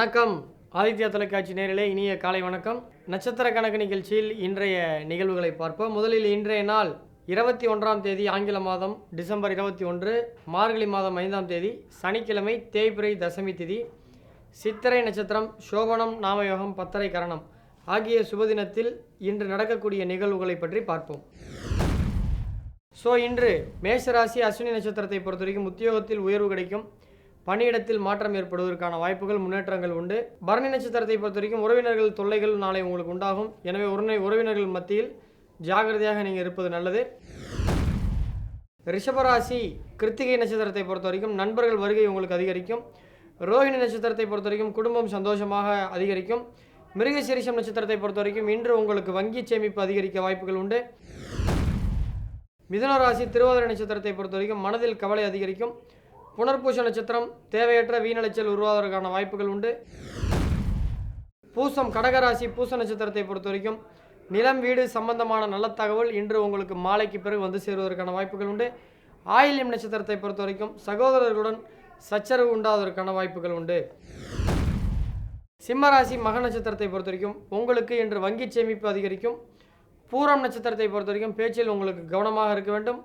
வணக்கம் ஆதித்யா தொலைக்காட்சி நேரிலே இனிய காலை வணக்கம். நட்சத்திர கணக்கு நிகழ்ச்சியில் இன்றைய நிகழ்வுகளை பார்ப்போம். முதலில் இன்றைய நாள் 21ஆம் தேதி ஆங்கில மாதம் டிசம்பர் 21 மார்கழி மாதம் 5ஆம் தேதி சனிக்கிழமை தேய்பிறை தசமி திதி சித்திரை நட்சத்திரம் சோபனம் நாமயோகம் பத்தரை கரணம் ஆகிய சுபதினத்தில் இன்று நடக்கக்கூடிய நிகழ்வுகளை பற்றி பார்ப்போம். இன்று மேஷராசி அஸ்வினி நட்சத்திரத்தை பொறுத்த வரைக்கும் உத்தியோகத்தில் உயர்வு கிடைக்கும். பணியிடத்தில் மாற்றம் ஏற்படுவதற்கான வாய்ப்புகள் முன்னேற்றங்கள் உண்டு. பரணி நட்சத்திரத்தை பொறுத்த வரைக்கும் உறவினர்கள் தொல்லைகள் நாளை உங்களுக்கு உண்டாகும். எனவே உறவினர்கள் மத்தியில் ஜாகிரதையாக நீங்கள் இருப்பது நல்லது. ரிஷபராசி கிருத்திகை நட்சத்திரத்தை பொறுத்த வரைக்கும் நண்பர்கள் வருகை உங்களுக்கு அதிகரிக்கும். ரோஹிணி நட்சத்திரத்தை பொறுத்த வரைக்கும் குடும்பம் சந்தோஷமாக அதிகரிக்கும். மிருகசீரிஷம் நட்சத்திரத்தை பொறுத்த வரைக்கும் இன்று உங்களுக்கு வங்கி சேமிப்பு அதிகரிக்க வாய்ப்புகள் உண்டு. மிதுன ராசி திருவாதிரை நட்சத்திரத்தை பொறுத்த வரைக்கும் மனதில் கவலை அதிகரிக்கும். புனர்பூச நட்சத்திரம் தேவையற்ற வீணலைச்சல் உருவாவதற்கான வாய்ப்புகள் உண்டு. பூசம் கடகராசி பூச நட்சத்திரத்தை பொறுத்த வரைக்கும் நிலம் வீடு சம்பந்தமான நல்ல தகவல் இன்று உங்களுக்கு மாலைக்கு பிறகு வந்து சேருவதற்கான வாய்ப்புகள் உண்டு. ஆயில்யம் நட்சத்திரத்தை பொறுத்த வரைக்கும் சகோதரர்களுடன் சச்சரவு உண்டாவதற்கான வாய்ப்புகள் உண்டு. சிம்மராசி மக நட்சத்திரத்தை பொறுத்த வரைக்கும் உங்களுக்கு இன்று வங்கி சேமிப்பு அதிகரிக்கும். பூரம் நட்சத்திரத்தை பொறுத்த வரைக்கும் பேச்சில் உங்களுக்கு கவனமாக இருக்க வேண்டும்.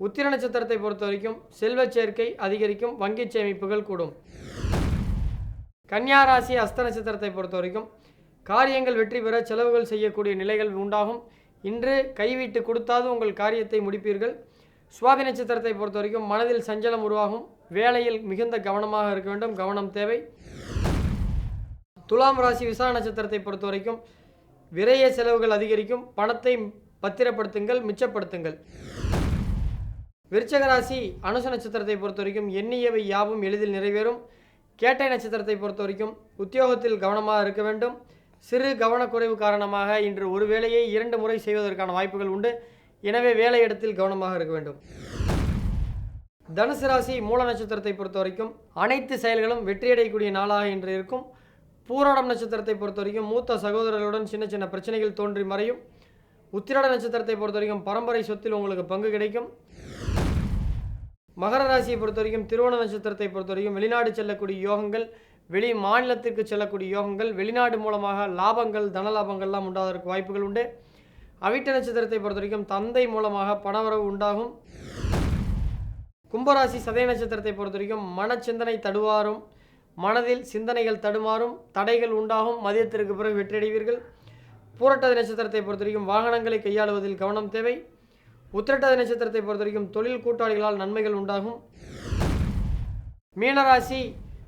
உத்திர நட்சத்திரத்தை பொறுத்த வரைக்கும் செல்வ சேர்க்கை அதிகரிக்கும். வங்கி சேமிப்புகள் கூடும். கன்னியா ராசி அஸ்த நட்சத்திரத்தை பொறுத்த வரைக்கும் காரியங்கள் வெற்றி பெற செலவுகள் செய்யக்கூடிய நிலைகள் உண்டாகும். இன்று கைவிட்டு கொடுத்தாது உங்கள் காரியத்தை முடிப்பீர்கள். சுவாதி நட்சத்திரத்தை பொறுத்த வரைக்கும் மனதில் சஞ்சலம் உருவாகும். வேலையில் மிகுந்த கவனமாக இருக்க வேண்டும். கவனம் தேவை. துலாம் ராசி விசாக நட்சத்திரத்தை பொறுத்த வரைக்கும் விரைய செலவுகள் அதிகரிக்கும். பணத்தை பத்திரப்படுத்துங்கள், மிச்சப்படுத்துங்கள். விருச்சக ராசி அனுச நட்சத்திரத்தை பொறுத்த வரைக்கும் எண்ணியவை யாவும் எளிதில் நிறைவேறும். கேட்டை நட்சத்திரத்தை பொறுத்த வரைக்கும் உத்தியோகத்தில் கவனமாக இருக்க வேண்டும். சிறு கவனக்குறைவு காரணமாக இன்று ஒரு வேலையை 2 முறை செய்வதற்கான வாய்ப்புகள் உண்டு. எனவே வேலையிடத்தில் கவனமாக இருக்க வேண்டும். தனுசு ராசி மூல நட்சத்திரத்தை பொறுத்த வரைக்கும் அனைத்து செயல்களும் வெற்றியடையக்கூடிய நாளாக இன்று இருக்கும். பூராடம் நட்சத்திரத்தை பொறுத்த வரைக்கும் மூத்த சகோதரர்களுடன் சின்ன சின்ன பிரச்சனைகள் தோன்றி மறையும். உத்திராட நட்சத்திரத்தை பொறுத்த வரைக்கும் பரம்பரை சொத்தில் உங்களுக்கு பங்கு கிடைக்கும். மகர ராசியை பொறுத்த வரைக்கும் திருவோண நட்சத்திரத்தை பொறுத்த வரைக்கும் வெளிநாடு செல்லக்கூடிய யோகங்கள், வெளி மாநிலத்திற்கு செல்லக்கூடிய யோகங்கள், வெளிநாடு மூலமாக லாபங்கள் தன லாபங்கள்லாம் உண்டாவதற்கு வாய்ப்புகள் உண்டு. அவிட்ட நட்சத்திரத்தை பொறுத்த வரைக்கும் தந்தை மூலமாக பணவரவு உண்டாகும். கும்பராசி சதய நட்சத்திரத்தை பொறுத்த வரைக்கும் மனச்சிந்தனை தடுவாரும். மனதில் சிந்தனைகள் தடுமாறும். தடைகள் உண்டாகும். மதியத்திற்கு பிறகு வெற்றியடைவீர்கள். பூரட்டாதி நட்சத்திரத்தை பொறுத்த வரைக்கும் வாகனங்களை கையாளுவதில் கவனம் தேவை. உத்திரட்டாதி நட்சத்திரத்தை பொறுத்த வரைக்கும் தொழில் கூட்டாளிகளால் நன்மைகள் உண்டாகும். மீனராசி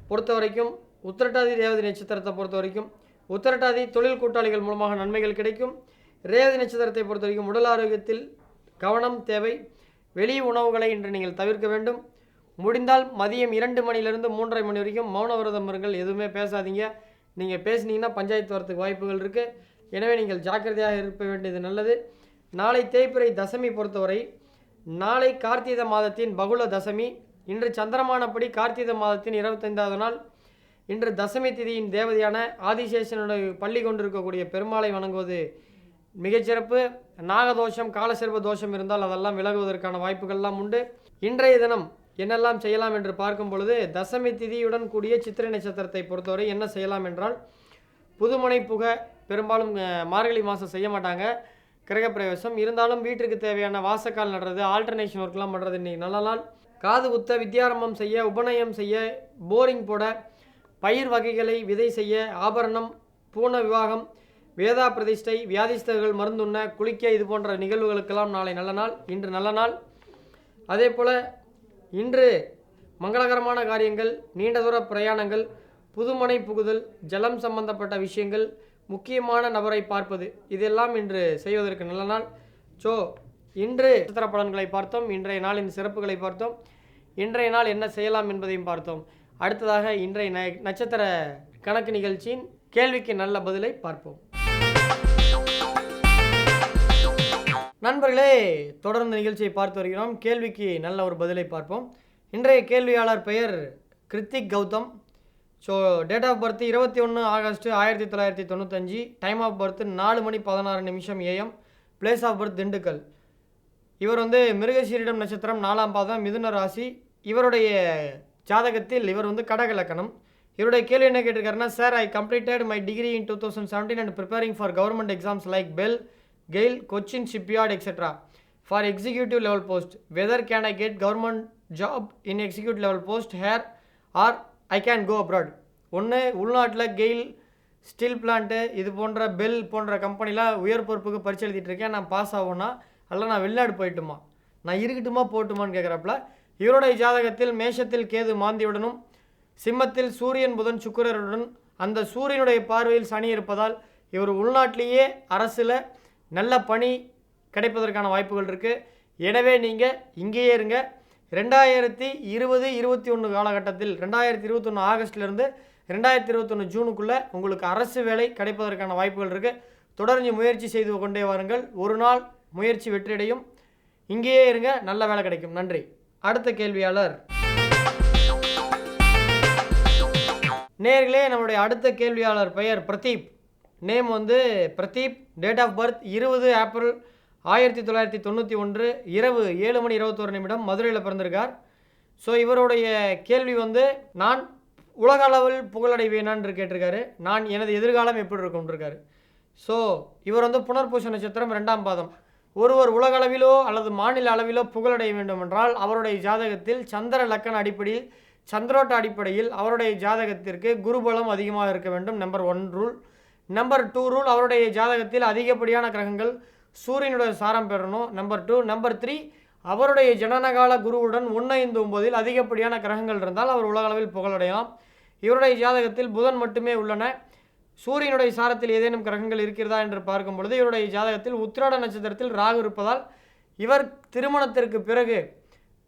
பொறுத்த வரைக்கும் உத்திரட்டாதி ரேவதி நட்சத்திரத்தை பொறுத்த வரைக்கும் உத்திரட்டாதி தொழில் கூட்டாளிகள் மூலமாக நன்மைகள் கிடைக்கும். ரேவதி நட்சத்திரத்தை பொறுத்த வரைக்கும் உடல் ஆரோக்கியத்தில் கவனம் தேவை. வெளி உணவுகளை இன்று நீங்கள் தவிர்க்க வேண்டும். முடிந்தால் மதியம் 2 மணிலிருந்து 3:30 மணி வரைக்கும் மௌன விரதம் இருங்கள். எதுவுமே பேசாதீங்க. நீங்கள் பேசுனீங்கன்னா பஞ்சாயத்து வரத்துக்கு வாய்ப்புகள் இருக்குது. எனவே நீங்கள் ஜாக்கிரதையாக இருக்க வேண்டியது நல்லது. நாளை தேய்பிறை தசமி பொறுத்தவரை நாளை கார்த்திகை மாதத்தின் பகுல தசமி. இன்று சந்திரமானப்படி கார்த்திகை மாதத்தின் 25வது நாள். இன்று தசமி திதியின் தேவதையான ஆதிசேஷனுடைய பள்ளி கொண்டிருக்கக்கூடிய பெருமாளை வணங்குவது மிகச்சிறப்பு. நாகதோஷம் காலசர்ப தோஷம் இருந்தால் அதெல்லாம் விலகுவதற்கான வாய்ப்புகள்லாம் உண்டு. இன்றைய தினம் என்னெல்லாம் செய்யலாம் என்று பார்க்கும் பொழுது தசமி திதியுடன் கூடிய சித்திரை நட்சத்திரத்தை பொறுத்தவரை என்ன செய்யலாம் என்றால் புதுமனை புக பெரும்பாலும் மார்கழி மாதம் செய்ய மாட்டாங்க கிரகப்பிரவேசம். இருந்தாலும் வீட்டிற்கு தேவையான வாசக்கால் நடுறது ஆல்டர்னேஷன் ஒர்க்லாம் பண்ணுறது இன்றைக்கி நல்ல நாள். காது குத்த வித்யாரம்பம் செய்ய உபநயம் செய்ய போரிங் போட பயிர் வகைகளை விதை செய்ய ஆபரணம் பூர்ண விவாகம் வேதா பிரதிஷ்டை வியாதிஸ்தர்கள் மருந்துண்ண குளிக்க இது போன்ற நிகழ்வுகளுக்கெல்லாம் நாளை நல்ல நாள். இன்று நல்ல நாள். அதே போல் இன்று மங்களகரமான காரியங்கள் நீண்ட தூர பிரயாணங்கள் புதுமனை புகுதல் ஜலம் சம்பந்தப்பட்ட விஷயங்கள் முக்கியமான நபரை பார்ப்பது இதெல்லாம் இன்று செய்வதற்கு நல்ல நாள். இன்று நட்சத்திர பலன்களை பார்த்தோம். இன்றைய நாளின் சிறப்புகளை பார்த்தோம். இன்றைய நாள் என்ன செய்யலாம் என்பதையும் பார்த்தோம். அடுத்ததாக இன்றைய நட்சத்திர கணக்கு நிகழ்ச்சியின் கேள்விக்கு நல்ல பதிலை பார்ப்போம். நண்பர்களே, தொடர்ந்து நிகழ்ச்சியை பார்த்து வருகிறோம். கேள்விக்கு நல்ல ஒரு பதிலை பார்ப்போம். இன்றைய கேள்வியாளர் பெயர் Kiruthik Gautham. Date of birth 21 August 1995. Time of birth 4:16 AM. Place of birth Dindigul. இவர் மிருகசீரிடம் நட்சத்திரம் 4ஆம் பாதம் மிதுன ராசி. இவருடைய ஜாதகத்தில் இவர் கடக லக்கணம். இவருடைய கேள்வி என்ன கேட்டிருக்காருன்னா, sir I completed my degree in 2017 and preparing for government exams like BEL, GAIL, Cochin shipyard etcetera for executive level post. Whether can I get government job in executive level post here or I can go abroad. ஒன்று உள்நாட்டில் GAIL, steel plant, இது போன்ற bell போன்ற கம்பெனியில் உயர் பொறுப்புக்கு பரிசு எழுதிட்டு இருக்கேன். நான் பாஸ் ஆகும்னா அல்ல நான் வெளிநாடு போயிட்டுமா, நான் இருக்கட்டுமா போட்டுமான்னு கேட்குறப்பல, இவருடைய ஜாதகத்தில் மேஷத்தில் கேது மாந்தியுடனும் சிம்மத்தில் சூரியன் புதன் சுக்கிரருடன் அந்த சூரியனுடைய பார்வையில் சனி இருப்பதால் இவர் உள்நாட்டிலேயே அரசில் நல்ல பணி கிடைப்பதற்கான வாய்ப்புகள் இருக்குது. எனவே நீங்கள் இங்கேயே இருங்க. 2020-21 காலகட்டத்தில் 2021 ஆகஸ்ட்லேருந்து 2021 ஜூனுக்குள்ளே உங்களுக்கு அரசு வேலை கிடைப்பதற்கான வாய்ப்புகள் இருக்குது. தொடர்ந்து முயற்சி செய்து கொண்டே வாருங்கள். ஒரு நாள் முயற்சி வெற்றியடையும். இங்கேயே இருங்க, நல்ல வேலை கிடைக்கும். நன்றி. அடுத்த கேள்வியாளர் நேர்களே, நம்மளுடைய அடுத்த கேள்வியாளர் பெயர் Pradeep. Name Pradeep. Date of birth 20 April 1991 இரவு 7:21 மதுரையில் பிறந்திருக்கார். ஸோ இவருடைய கேள்வி நான் உலக அளவில் புகழடைவேனான்னு கேட்டிருக்காரு. நான் எனது எதிர்காலம் எப்படி இருக்கும்ன்றிருக்காரு. ஸோ இவர் புனர்பூச நட்சத்திரம் 2ஆம் பாதம். ஒருவர் உலக அளவிலோ அல்லது மாநில அளவிலோ புகழடைய வேண்டும் என்றால் அவருடைய ஜாதகத்தில் சந்திர லக்கண அடிப்படையில், சந்திரோட்ட அடிப்படையில் அவருடைய ஜாதகத்திற்கு குருபலம் அதிகமாக இருக்க வேண்டும். Number 1 rule. நம்பர் 2 ரூல், அவருடைய ஜாதகத்தில் அதிகப்படியான கிரகங்கள் சூரியனுடைய சாரம் பெறணும். நம்பர் 2. நம்பர் 3, அவருடைய ஜனனகால குருவுடன் 159 அதிகப்படியான கிரகங்கள் இருந்தால் அவர் உலக அளவில் புகழடையலாம். இவருடைய ஜாதகத்தில் புதன் மட்டுமே உள்ளன. சூரியனுடைய சாரத்தில் ஏதேனும் கிரகங்கள் இருக்கிறதா என்று பார்க்கும் பொழுது இவருடைய ஜாதகத்தில் உத்திராட நட்சத்திரத்தில் ராகு இருப்பதால் இவர் திருமணத்திற்கு பிறகு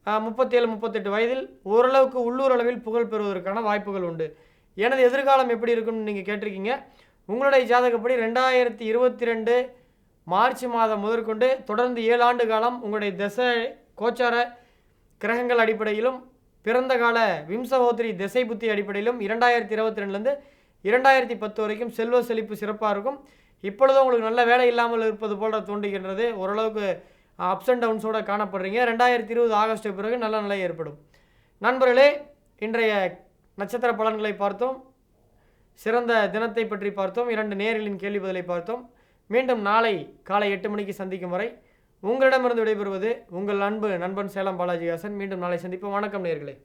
37-38 வயதில் ஓரளவுக்கு உள்ளூர் அளவில் புகழ் பெறுவதற்கான வாய்ப்புகள் உண்டு. எனது எதிர்காலம் எப்படி இருக்குன்னு நீங்கள் கேட்டிருக்கீங்க. உங்களுடைய ஜாதகப்படி 2022 மார்ச் மாதம் முதற்கொண்டு தொடர்ந்து 7 ஆண்டு காலம் உங்களுடைய திசை கோச்சார கிரகங்கள் அடிப்படையிலும் பிறந்த கால விம்சகோத்திரி திசை புத்தி அடிப்படையிலும் 2022லேருந்து 2010 வரைக்கும் செல்வ செழிப்பு சிறப்பாக இருக்கும். இப்பொழுதும் உங்களுக்கு நல்ல வேலை இல்லாமல் இருப்பது போல தோன்றுகின்றது. ஓரளவுக்கு அப்ஸ் அண்ட் டவுன்ஸோடு காணப்படுறீங்க. 2020 ஆகஸ்ட் பிறகு நல்ல நிலை ஏற்படும். நண்பர்களே, இன்றைய நட்சத்திர பலன்களை பார்த்தோம். சிறந்த தினத்தை பற்றி பார்த்தோம். 2 நேயர்களின் கேள்வி பதிலை பார்த்தோம். மீண்டும் நாளை காலை 8 மணிக்கு சந்திக்கும் வரை உங்களிடமிருந்து விடைபெறுவது உங்கள் அன்பு நண்பன் சேலம் பாலாஜி ஹாசன். மீண்டும் நாளை சந்திப்போம். வணக்கம் நேயர்களே.